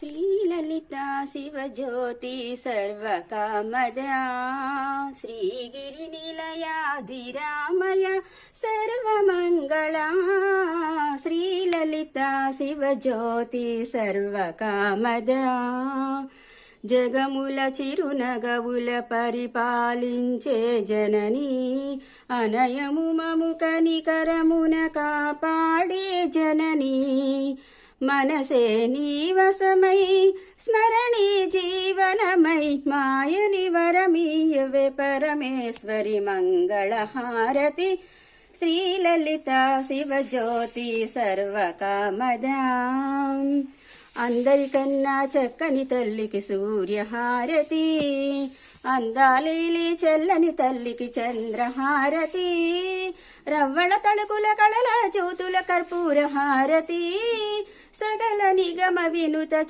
శ్రీలలితా శివజ్యోతి సర్వకామదా శ్రీగిరినిలయాధిరామయ సర్వమంగళా శ్రీలలితా శివజ్యోతి సర్వకామదా జగముల చిరునగవుల పరిపాలించే జననీ అనయము మము కనికరమున కాపాడే జననీ మనసే నీవసమై స్మరణీ జీవనమై మాయని వరమీయవే పరమేశ్వరి మంగళహారతి శ్రీలలితా శివజ్యోతి సర్వకామదా అందరికన్నా చక్కని తల్లికి సూర్యహారతి అందాలేలి చెల్లని తల్లికి చంద్రహారతి రవ్వళ తళుకుల కళల జ్యోతుల కర్పూర హారతి సగల నిగమ వినుత